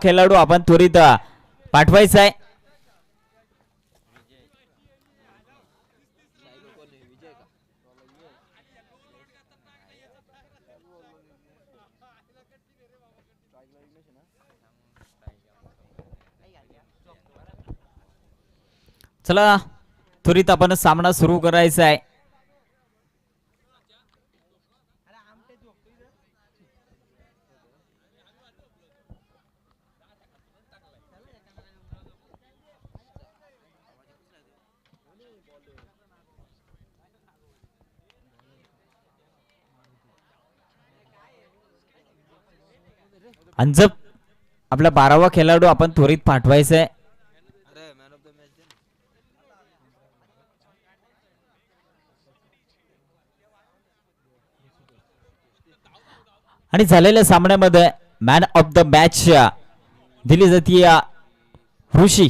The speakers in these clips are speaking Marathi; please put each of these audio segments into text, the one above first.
खेळाडू आपण त्वरित पाठवायचा आहे. चला त्वरित आपण सामना सुरू करायचा आहे. अंजप आपला 12वा खेळाडू आपण त्वरित पाठवायचा आहे. आणि झालेल्या सामन्यामध्ये मॅन ऑफ द मॅच दिली जाते ऋषी,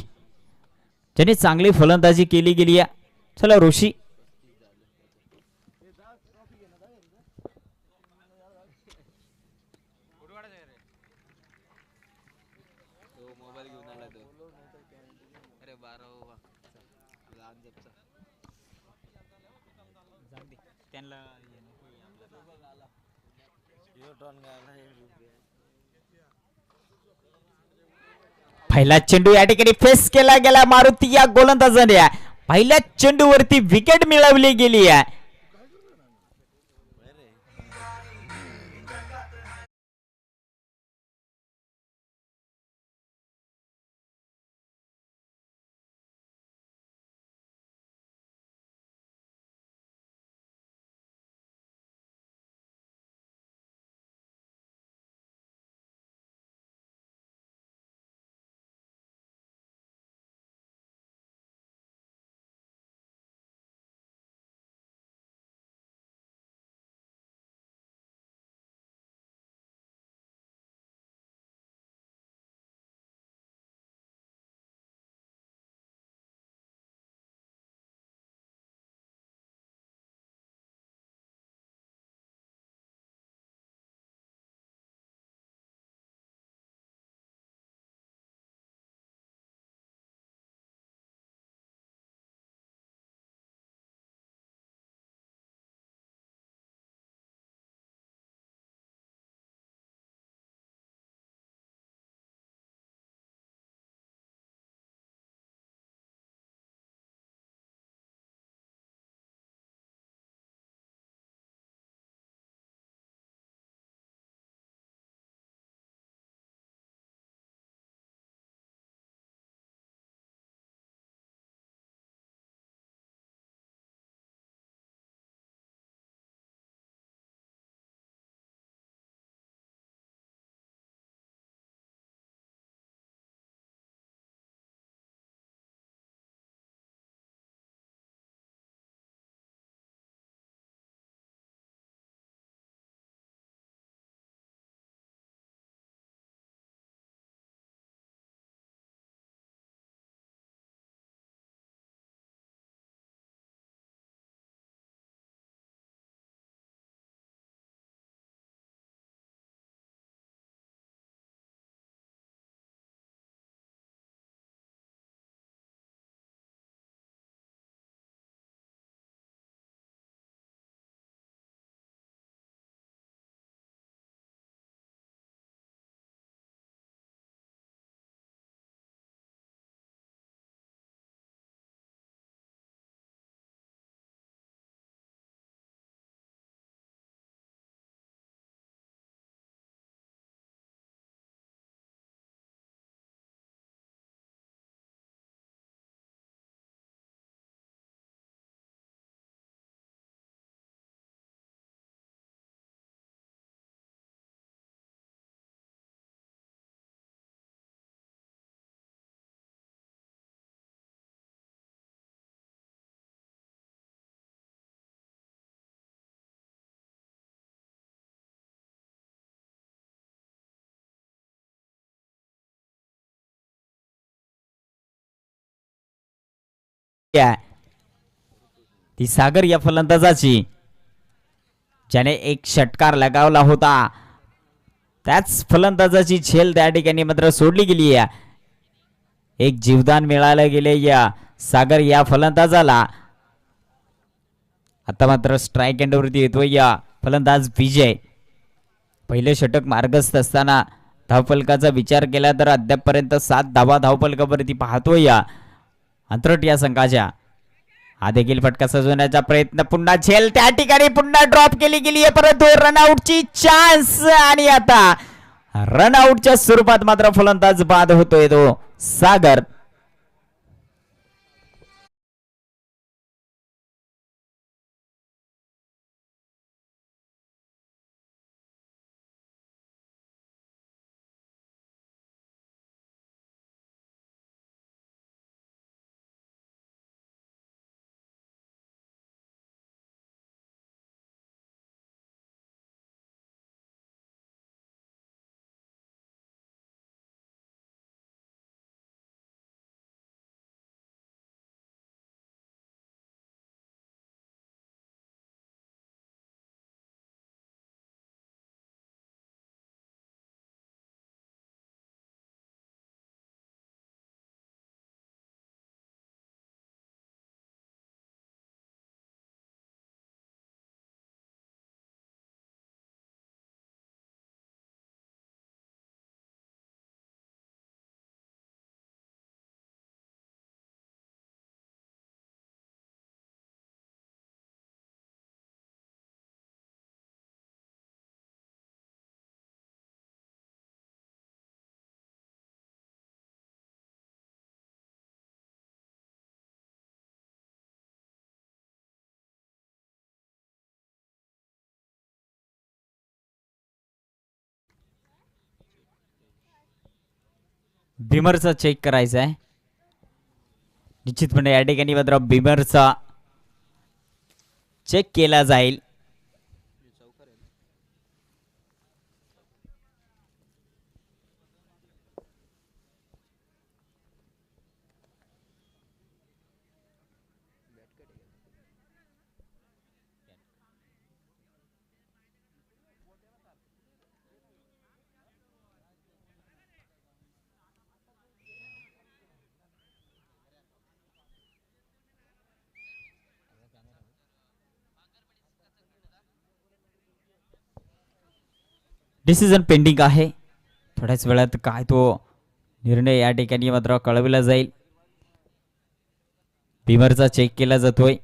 ज्याने चांगली फलंदाजी केली गेली आहे. चला ऋषी पहिला चेंडू या ठिकाणी फेस केला गेला. मारुती या गोलंदाजाने पहिल्या चेंडूवरती विकेट मिळवली गेली आहे. ती सागर या फलंदाजाची, ज्याने एक षटकार लगावला होता. त्याच फलंदाजाची झेल त्या ठिकाणी मात्र सोडली गेली आहे. एक जीवदान मिळालं गेले या सागर या फलंदाजाला. आता मात्र स्ट्राईक एंडवरती येतोय या फलंदाज विजय. पहिले षटक मार्गस्थ असताना धावफलकाचा विचार केला तर अद्यापपर्यंत 7 धावा धावफलकावरती पाहतोय या अंतरट या संघाच्या. हा देखील फटका सजवण्याचा प्रयत्न, पुन्हा झेल त्या ठिकाणी पुन्हा ड्रॉप केली गेली आहे, परंतु रनआउटची चान्स. आणि आता रनआउटच्या स्वरूपात मात्र फलंदाज बाद होतोय तो सागर. बिमरचा चेक करायचा आहे निश्चितपणे. या ठिकाणी मात्र बिमरचा चेक केला जाईल. डिसिजन पेंडिंग आहे. थोड्याच वेळात काय तो निर्णय या ठिकाणी मात्र कळविला जाईल. बिमरचा चेक केला जातोय.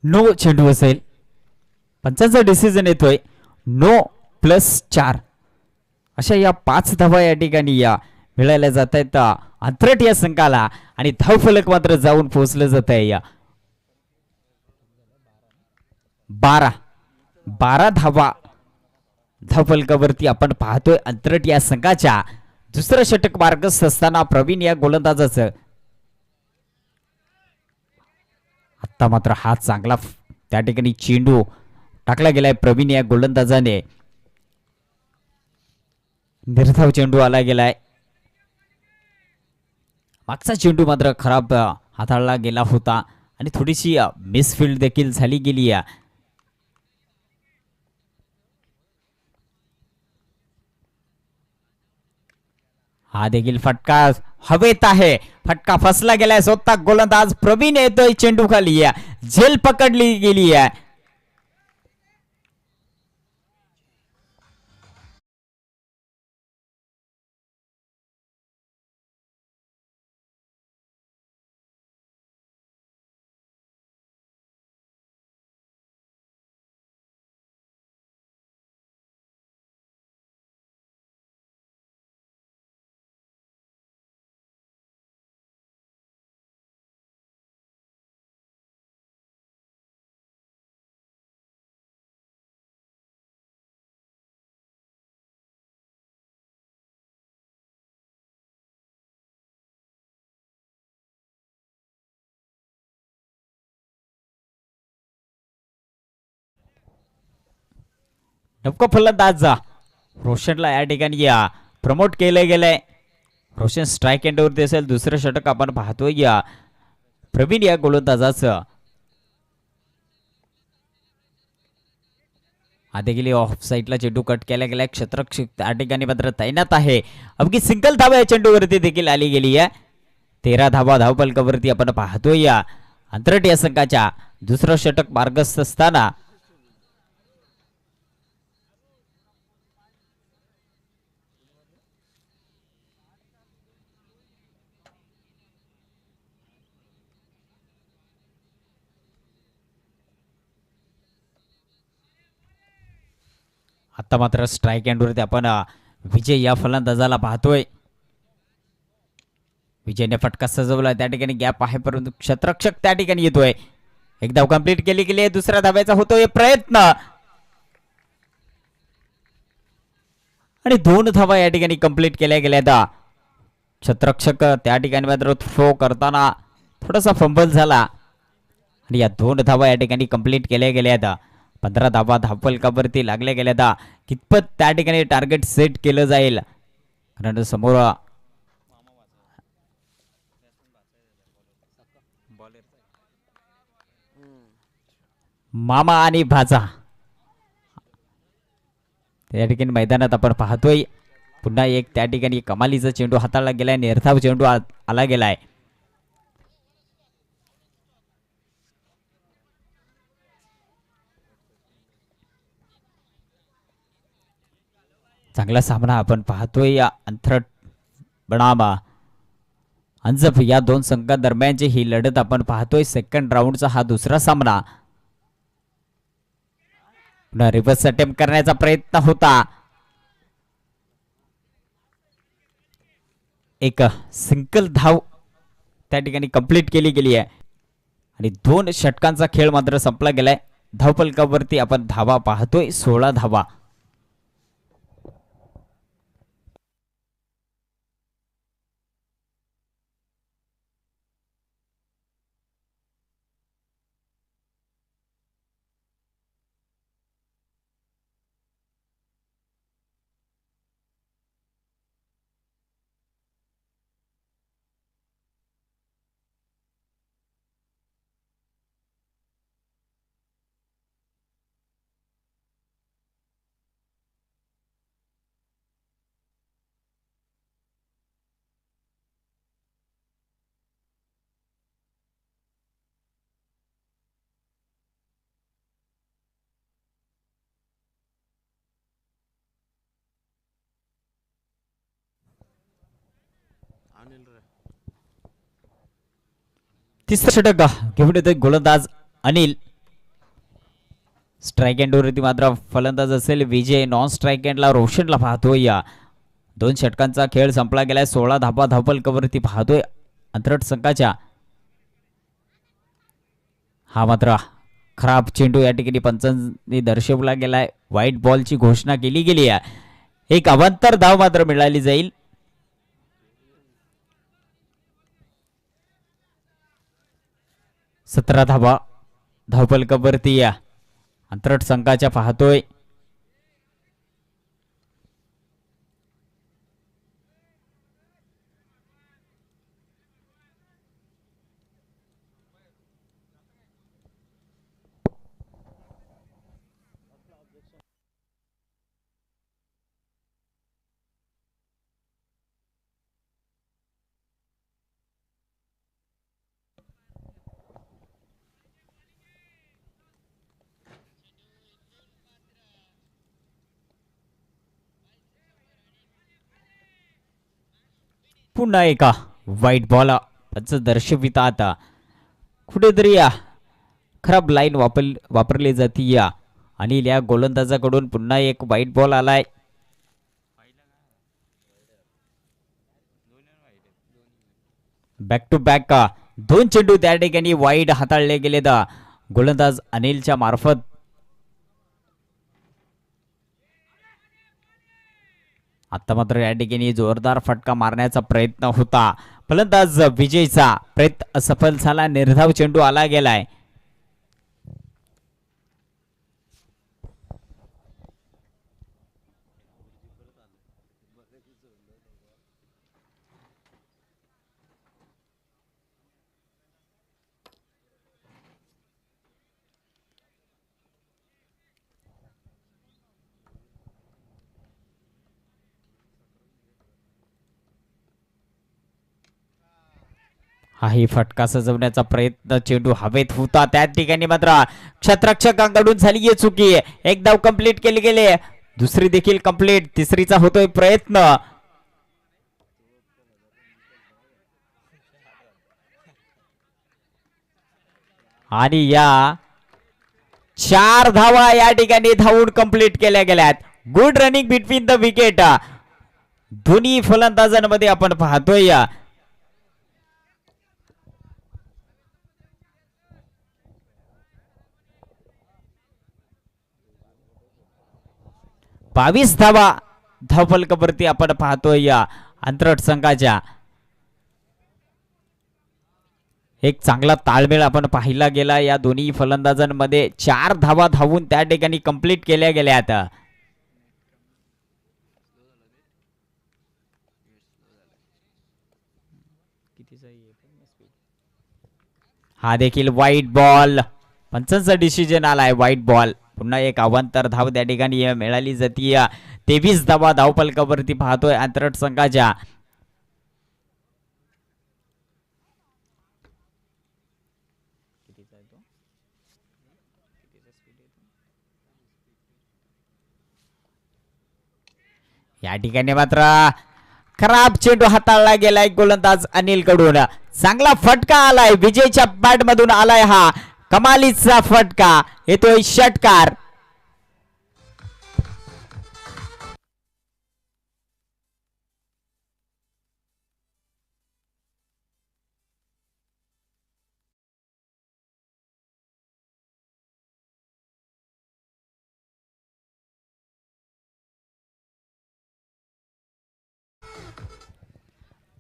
नो चेंडू असेल. पंचांचा डिसिजन येतोय नो+4. अशा या 5 धावा या ठिकाणी या मिळाल्या जात आहेत अंतरट या संघाला. आणि धावफलक मात्र जाऊन पोहोचलं जात आहे या 12 धावा धावफलकावरती आपण पाहतोय अंतरट या संघाच्या. दुसरं षटक मार्गस्थ असताना प्रवीण या गोलंदाजाचं. आता मात्र हा चांगला त्या ठिकाणी चेंडू टाकला गेलाय प्रवीण या गोलंदाजाने. निर्धाव चेंडू आला गेलाय. मागचा चेंडू मात्र खराब हाताळला गेला होता आणि थोडीशी मिसफिल्ड देखील झाली गेली आहे. हा देखील फटका हवेत आहे. फटका फसला गेलाय. स्वतः गोलंदाज प्रवीण येतोय चेंडू खाली. झेल पकडली गेली आहे. नेमकं फलंदाज रोशनला या ठिकाणी प्रमोट केलं गेलंय. रोशन स्ट्राईक एंडवरती असेल. दुसरं षटक आपण पाहतोय या प्रवीण या गोलंदाजाचं. आधी गेली ऑफ साईडला चेंडू कट केला गेलाय. क्षेत्ररक्षक त्या ठिकाणी मात्र तैनात आहे. अवघी सिंगल धावा या चेंडूवरती देखील आली गेली आहे. 13 धावा धावफलकावरती आपण पाहतोय या अंतरट या संघाच्या. दुसरं षटक मार्गस्थ असताना आता मात्र स्ट्राईक एंडवरती आपण विजय या फलंदाजाला पाहतोय. विजयने फटका सजवला. त्या ठिकाणी गॅप आहे परंतु क्षेत्ररक्षक त्या ठिकाणी येतोय. एक धाव कंप्लीट केली गेली. दुसऱ्या धाव्याचा होतोय प्रयत्न आणि 2 धावा या ठिकाणी कंप्लीट केल्या गेल्या. क्षेत्ररक्षक त्या ठिकाणी मात्र थ्रो करताना थोडासा फंबल झाला आणि या 2 धावा या ठिकाणी कंप्लीट केल्या गेल्या. 15 धावा धावफलकावरती लागल्या गेल्या. कितपत त्या ठिकाणी टार्गेट सेट केलं जाईल कारण समोर मामा आणि भाजा त्या ठिकाणी मैदानात आपण पाहतोय. पुन्हा एक त्या ठिकाणी कमालीचा चेंडू हाताळला गेलाय. निर्धाव चेंडू आला गेलाय. चांगला सामना आपण पाहतोय. या अंथरट बनाम अंजफ या 2 संघांदरम्यानची ही लढत आपण पाहतोय. सेकंड राऊंडचा हा दुसरा सामना. पुन्हा रिव्हर्स अटेम्प्ट करण्याचा प्रयत्न होता. एक सिंगल धाव त्या ठिकाणी कंप्लीट केली गेली आहे आणि 2 षटकांचा खेळ मात्र संपला गेलाय. धावफलकावरती आपण धावा पाहतोय 16 धावा. तिसरं षटक घेऊन येतोय गोलंदाज अनिल. स्ट्राईक एंडवरती मात्र फलंदाज असेल विजय. नॉन स्ट्राईक एंडला रोशनला पाहतोय. या 2 षटकांचा खेळ संपला गेलाय. 16 धावा धावफलकावरती पाहतोय अंतरट संघाच्या. हा मात्र खराब चेंडू या ठिकाणी पंचांनी दर्शवला गेलाय. व्हाईट बॉलची घोषणा केली गेली आहे. एक अवांतर धाव मात्र मिळाली जाईल. 17 धावा धावफलकावरती या अंतरट संघाच्या पाहतोय. पुन्हा एका व्हाईट बॉल दर्शवितात. कुठेतरी खराब लाईन वापरली जाते या अनिल या गोलंदाजाकडून. पुन्हा एक व्हाईट बॉल आलाय. बॅक टू बॅक 2 चेंडू त्या ठिकाणी वाईड हाताळले गेले गोलंदाज अनिलच्या मार्फत. आता मात्र या ठिकाणी जोरदार फटका मारण्याचा प्रयत्न होता. फलंदाज विजयचा प्रयत्न असफल झाला. निर्धाव चेंडू आला गेलाय. हाही फटका सजवण्याचा प्रयत्न, चेंडू हवेत होता त्या ठिकाणी मात्र क्षेत्ररक्षकांकडून झाली आहे चुकी. एक धाव कंप्लीट केली गेली, दुसरी देखील कंप्लीट, तिसरीचा होतोय प्रयत्न. आणि या 4 धावा या ठिकाणी धावून कंप्लीट केल्या गेल्यात. Good running between the wicket. दोन्ही फलंदाजांमध्ये आपण पाहतोय 22 धावा धावफलकावरती आपण पाहतोय या अंतरट संघाच्या. एक चांगला ताळमेळ आपण पाहिला गेला या दोन्ही फलंदाजांमध्ये. 4 धावा धावून त्या ठिकाणी कंप्लीट केल्या गेल्यात. हा देखील वाईट बॉल, पंचांचा डिसिजन आलाय वाईट बॉल. पुन्हा एक अवांतर धाव त्या ठिकाणी मिळाली जाती. 23 धावा धावफलकावरती पाहतोय अंतरट संघाच्या. या ठिकाणी मात्र खराब चेंडू हाताळला गेलाय गोलंदाज अनिल कडून. चांगला फटका आलाय, विजयच्या बॅट मधून आलाय हा कमालीचा फटका, येतोय षटकार.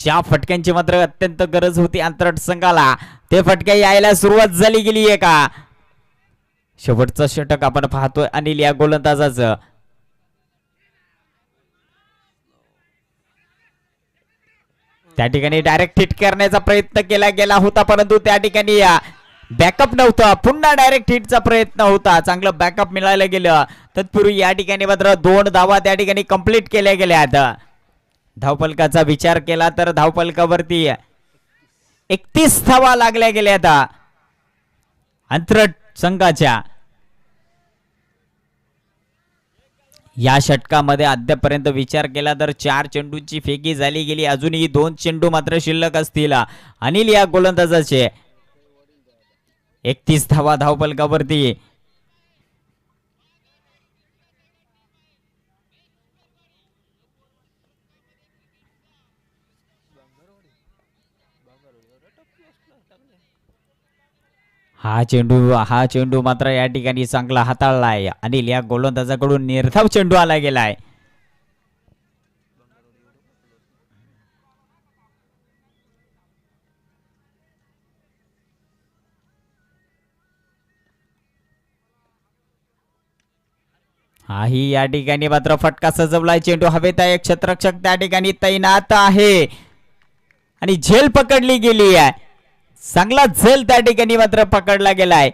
ज्या फटक्यांची मात्र अत्यंत गरज होती अंतरट संघाला, ते फटके यायला सुरुवात झाली गेली आहे का. शेवटचं षटक आपण पाहतोय अनिल या गोलंदाजाचं. त्या ठिकाणी डायरेक्ट हिट करण्याचा प्रयत्न केला गेला होता, परंतु त्या ठिकाणी बॅकअप नव्हता. पुन्हा डायरेक्ट हिटचा प्रयत्न होता, चांगलं बॅकअप मिळायला गेलं. तत्पूर्वी या ठिकाणी मात्र 2 धावा त्या ठिकाणी कंप्लीट केल्या गेल्या. धावफलकाचा विचार केला तर धावफलकावरती 31 धावा लागल्या गेल्या आता अंतरट संघाच्या. या षटकामध्ये अद्यापर्यंत विचार केला तर 4 चेंडूंची फेकी झाली गेली, अजूनही 2 चेंडू मात्र शिल्लक असतील अनिल या गोलंदाजाचे. 31 धावा धावफलकावरती. हा चेंडू मात्र या ठिकाणी चांगला हाताळलाय अनिल या गोलंदाजाकडून. निर्धाव चेंडू आला गेलाय. हाही या ठिकाणी मात्र फटका सजवलाय, चेंडू हवेत आहे, क्षेत्ररक्षक त्या ठिकाणी तैनात आहे आणि झेल पकडली गेली आहे. चांगला झेल त्या ठिकाणी मात्र पकडला गेलाय.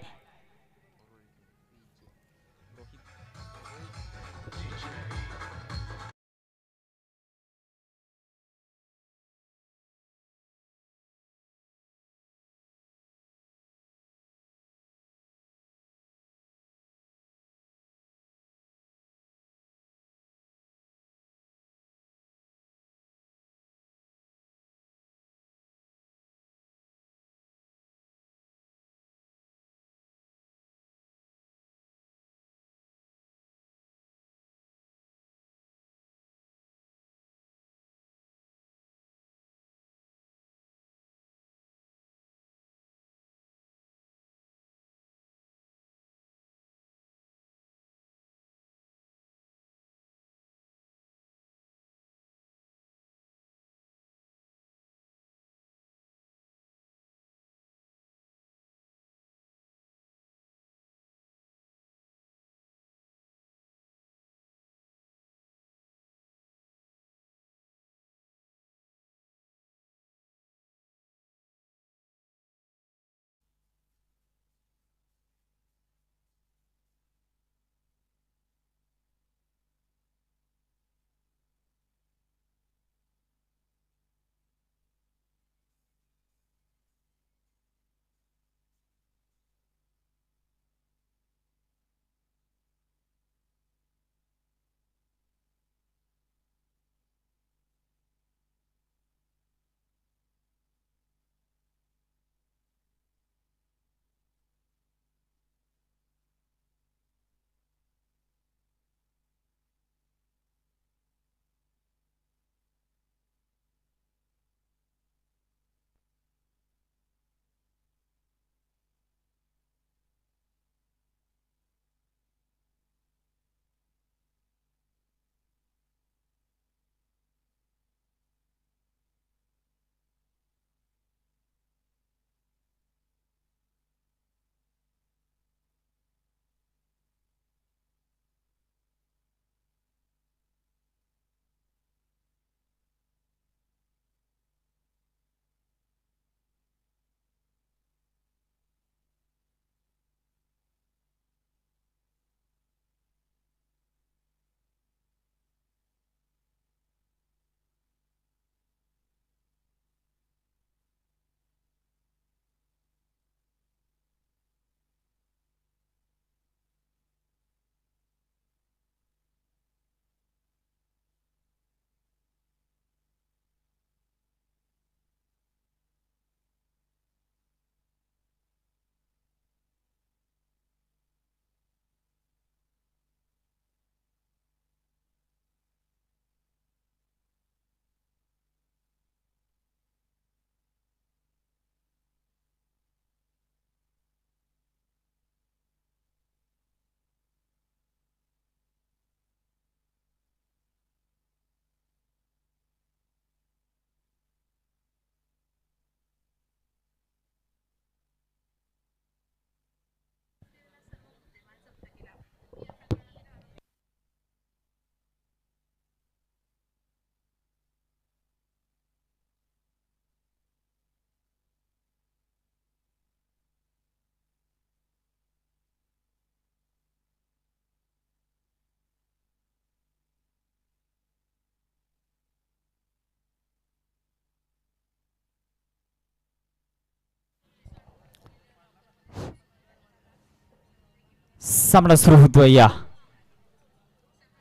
सामना सुरू होतोय या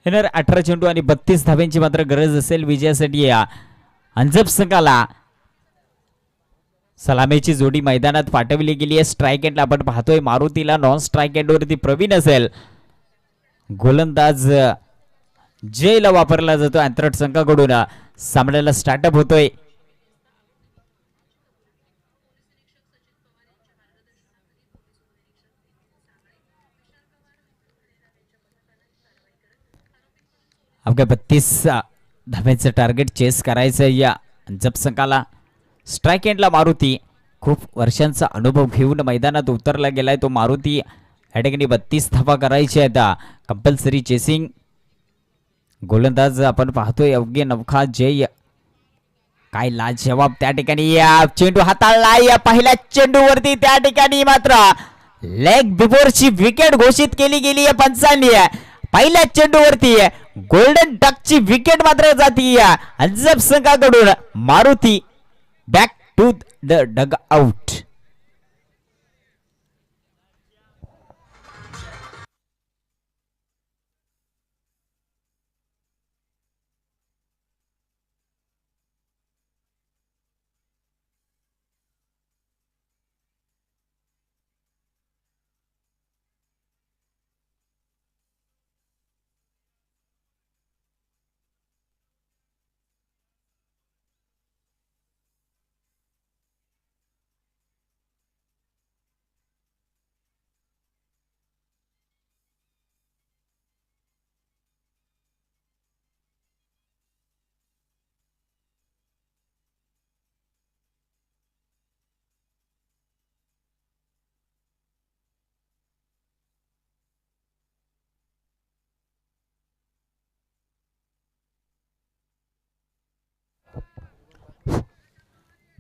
येणार 18 चेंडू आणि 32 धाब्यांची मात्र गरज असेल विजयासाठी या अंजप संघाला. सलामीची जोडी मैदानात पाठवली गेली आहे. स्ट्राईक एंडला आपण पाहतोय मारुतीला, नॉन स्ट्राईक एंडवरती प्रवीण असेल. गोलंदाज जयला वापरला जातो अंतरट संघाकडून. सामन्याला स्टार्टअप होतोय. अवघ्या 32 धाब्यांचं टार्गेट चेस करायचं या अंजप संघाला. स्ट्राईक एंडला मारुती खूप वर्षांचा अनुभव घेऊन मैदानात उतरला गेलाय तो मारुती. या ठिकाणी 32 धावा करायच्या आहेत. Compulsory chasing. गोलंदाज आपण पाहतोय अवघे नवखा जय. काय लाजवाब त्या ठिकाणी या चेंडू हाताळला. या पहिल्या चेंडूवरती त्या ठिकाणी मात्र लेग बिफोरची विकेट घोषित केली गेली आहे पंचांनी. पहिल्या चेंडूवरती गोल्डन डकची विकेट मात्र जाती अंजप संघाकडून. Maruti back to the dugout.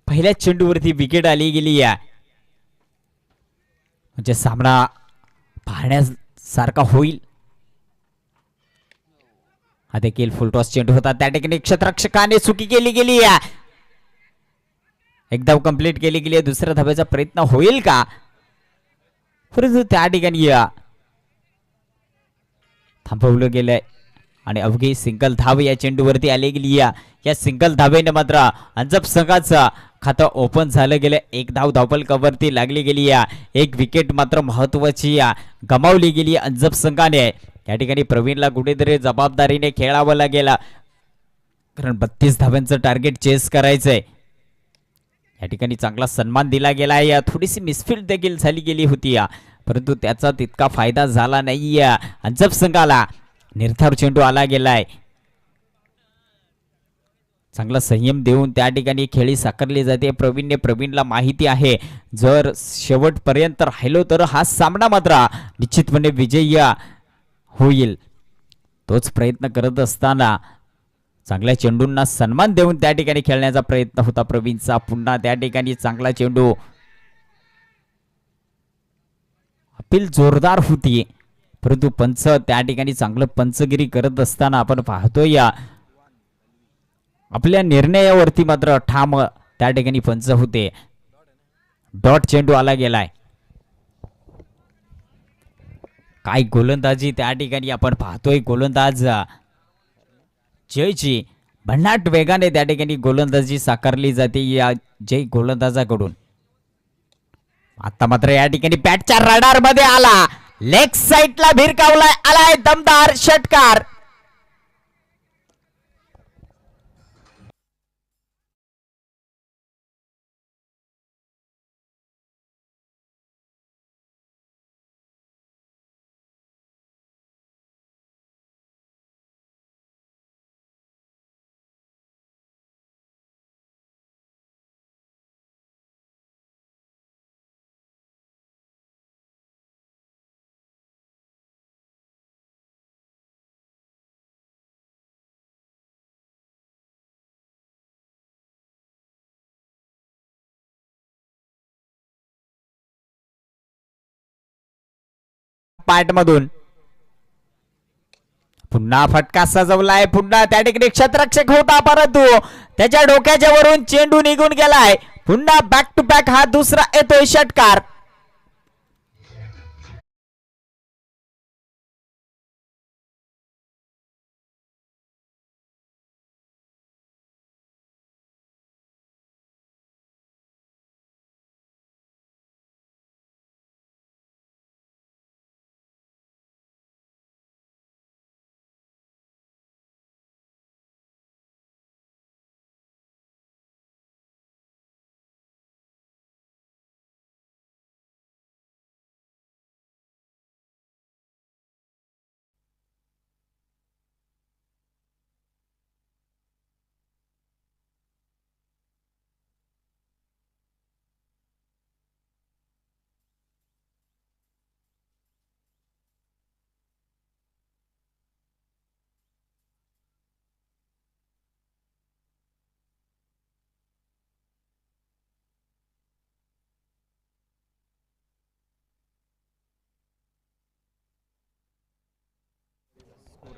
पहिल्या चेंडूवरती विकेट आली गेली आहे. म्हणजे सामना पाहण्यासारखा होईल. हा देखील फुलटॉस चेंडू होता. त्या ठिकाणी क्षेत्ररक्षकाने चुकी केली गेली आहे. एक धाव कंप्लीट केली गेली. दुसऱ्या धाब्याचा प्रयत्न होईल का? परंतु त्या ठिकाणी थांबवलं गेलंय आणि अवघी सिंगल धाव या चेंडूवरती आली गेली. या सिंगल धावेने मात्र अंजप संघाचं खातं ओपन झालं गेलं. एक धाव धावफलकावरती लागली गेली. एक विकेट मात्र महत्वाची गमावली गेली अंजप संघाने. या ठिकाणी प्रवीणला कुठेतरी जबाबदारीने खेळावं लागेल कारण 32 धाव्यांचं टार्गेट चेस करायचंय. या ठिकाणी चांगला सन्मान दिला गेला. या थोडीशी मिसफील्ड देखील झाली गेली होती परंतु त्याचा तितका फायदा झाला नाही अंजप संघाला. निर्धार चेंडू आला गेलाय. चांगला संयम देऊन त्या ठिकाणी खेळी साकारली जाते. प्रवीणला माहिती आहे जर शेवटपर्यंत राहिलो तर हा सामना मात्र निश्चितपणे विजयी होईल. तोच प्रयत्न करत असताना चांगल्या चेंडूंना सन्मान देऊन त्या ठिकाणी खेळण्याचा प्रयत्न होता प्रवीणचा. पुन्हा त्या ठिकाणी चांगला चेंडू. अपील जोरदार होती परंतु पंच त्या ठिकाणी चांगलं पंचगिरी करत असताना आपण पाहतोय आपल्या निर्णयावरती मात्र ठाम त्या ठिकाणी पंच होते. डॉट चेंडू आला गेलाय. काय गोलंदाजी त्या ठिकाणी आपण पाहतोय. गोलंदाज जयची भन्नाट वेगाने त्या ठिकाणी गोलंदाजी साकारली जाते या जय गोलंदाजाकडून. आता मात्र या ठिकाणी बॅटच्या रडार मध्ये आला. लेग साइडला भिरकावलाय. आलाय दमदार षटकार. पार्ट मधून पुन्हा फटका सजवलाय. पुन्हा त्या ठिकाणी क्षेत्ररक्षक होता परंतु त्याच्या डोक्याच्या वरून चेंडू निघून गेलाय. पुन्हा बॅक टू बॅक हा दुसरा येतोय षटकार.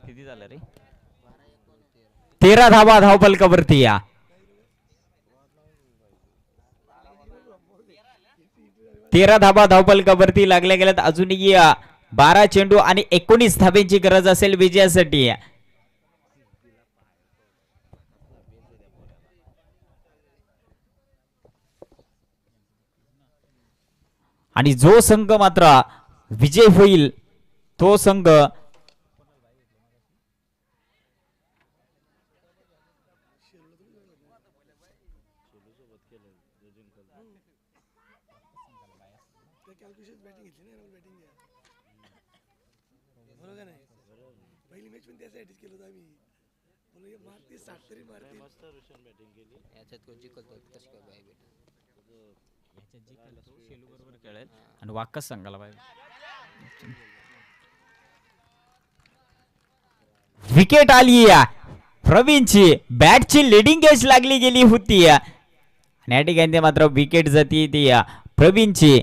किती झालं रे 13 धावा धावपलकावरती या 13 धावा धावपलकावरती लागल्या गेल्यात अजूनही 12 चेंडू आणि 19 धाब्यांची गरज असेल विजयासाठी आणि जो संघ मात्र विजय होईल तो संघ आणि वाक्कच सांगायला पाहिजे विकेट आली प्रवीणची बॅटची लिडिंग एज लागली गेली होती आणि या ठिकाणी मात्र विकेट जाती ती प्रवीणची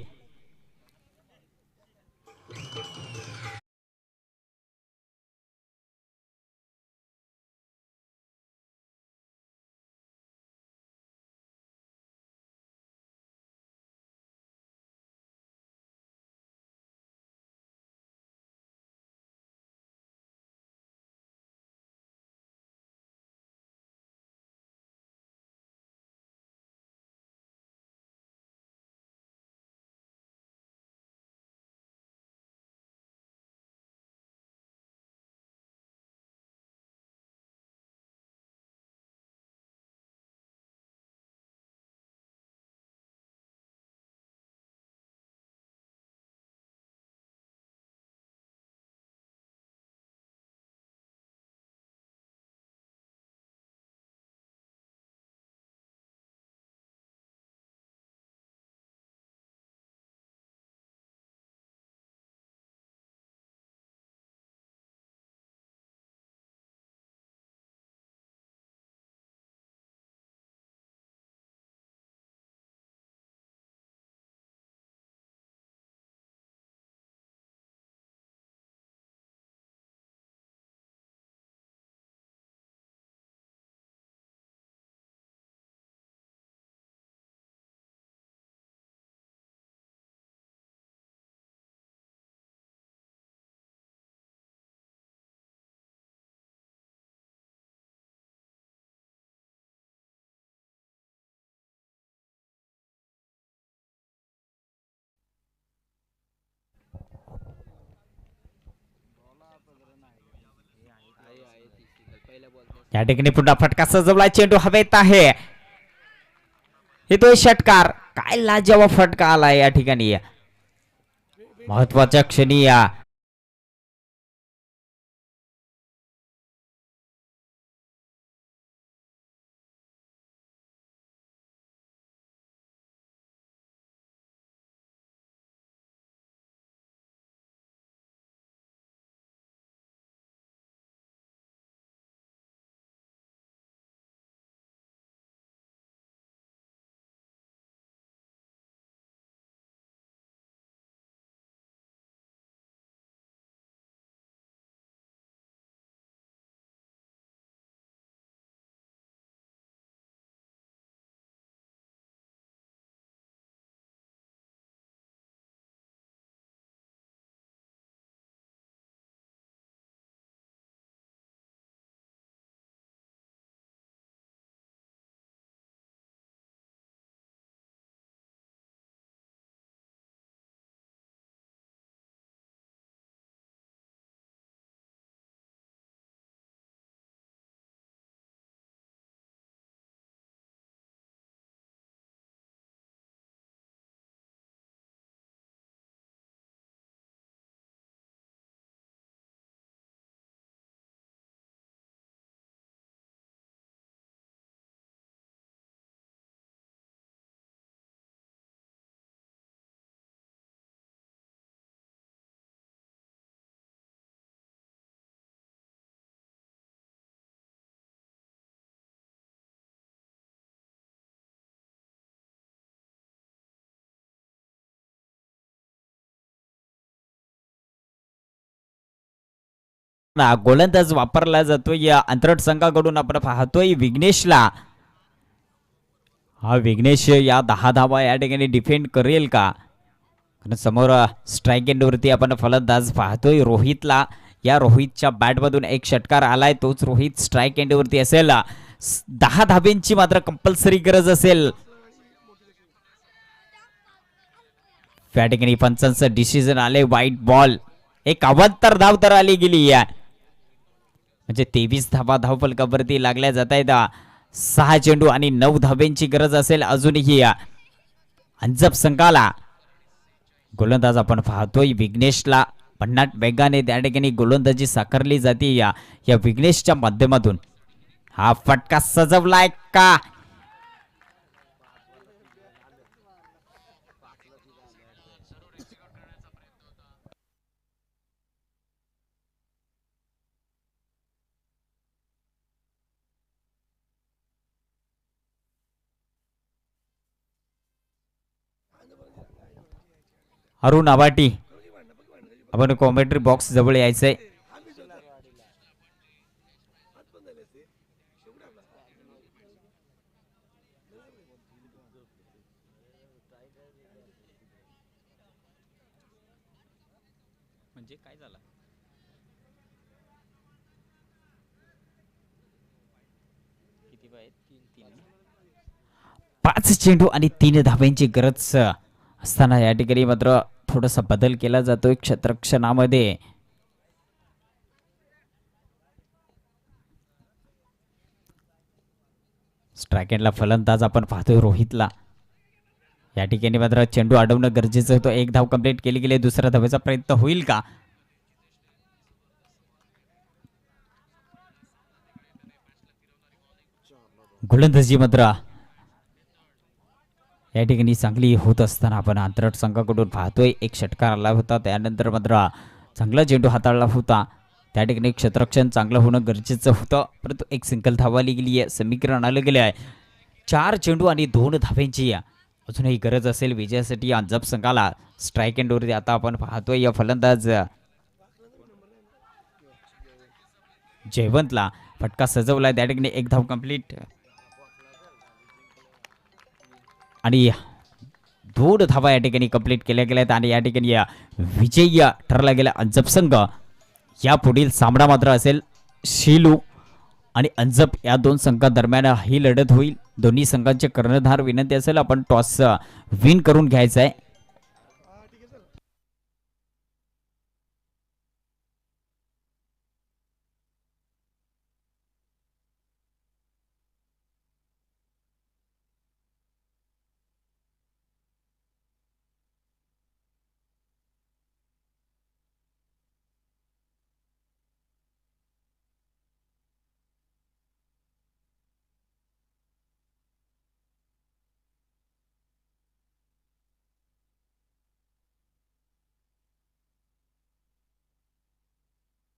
या ठिकाणी पुन्हा फटका सजवला चेंडू हवेत आहे येतोय षटकार काय लाजवाब फटका आला या ठिकाणी महत्वाच्या क्षणी गोलंदाज वापरला जातोय या अंतरट संघाकडून. आपण पाहतोय विघ्नेशला. हा विघ्नेश या 10 धावा या ठिकाणी डिफेंड करेल का? समोर स्ट्राईक एंडवरती आपण फलंदाज पाहतोय रोहितला. या रोहितच्या बॅटमधून एक षटकार आलाय, तोच रोहित स्ट्राईक एंडवरती असेल. 10 धाब्यांची मात्र कंपल्सरी गरज असेल. या ठिकाणी पंचांचं डिसिजन आले वाईट बॉल. एक अवांतर धाव तर आली गेली आहे, म्हणजे 23 धावा धावफलकावरती लागल्या जात आहेत. 6 चेंडू आणि 9 धाब्यांची गरज असेल अजूनही अंजप संघाला. गोलंदाज आपण पाहतोय विघ्नेशला. भन्नाट वेगाने त्या ठिकाणी गोलंदाजी साकारली जाते या विघ्नेशच्या माध्यमातून. हा फटका सजवलाय का? अरुण आवाटी, आपण कॉमेंट्री बॉक्स जवळ यायचंय. म्हणजे काय झालं? 5 चेंडू आणि 3 धाब्यांची गरज असताना या ठिकाणी मात्र थोडासा बदल केला जातोय क्षेत्ररक्षणामध्ये. स्ट्राईक एंडला फलंदाज आपण पाहतोय रोहितला. या ठिकाणी मात्र चेंडू अडवणं गरजेचं होतं. एक धाव कंप्लीट केली गेली. दुसऱ्या धावेचा प्रयत्न होईल का? गोलंदाजी मात्र या ठिकाणी चांगली होत असताना आपण अंतरट संघाकडून पाहतोय. एक षटकार आला होता, त्यानंतर मात्र चांगला चेंडू हाताळला होता. त्या ठिकाणी क्षेत्ररक्षण चांगलं होणं गरजेचं होतं, परंतु एक सिंगल धाव आली गेली आहे. समीकरण आलं गेले आहे. 4 चेंडू आणि 2 धाब्यांची अजूनही गरज असेल विजयासाठी अंजप संघाला. स्ट्राईक एंडवरती आता आपण पाहतोय या फलंदाज जयवंतला. फटका सजवलाय, त्या ठिकाणी एक धाव कंप्लीट आणि 2 धावा या ठिकाणी कंप्लीट केल्या गेल्यात. आणि या ठिकाणी विजयी ठरला गेला अंजप संघ. या पुढील सामना मात्र असेल शेलू आणि अंजप या 2 संघांदरम्यान ही लढत होईल. दोन्ही संघांचे कर्णधार विनंती असेल आपण टॉस विन करून घ्यायचा आहे.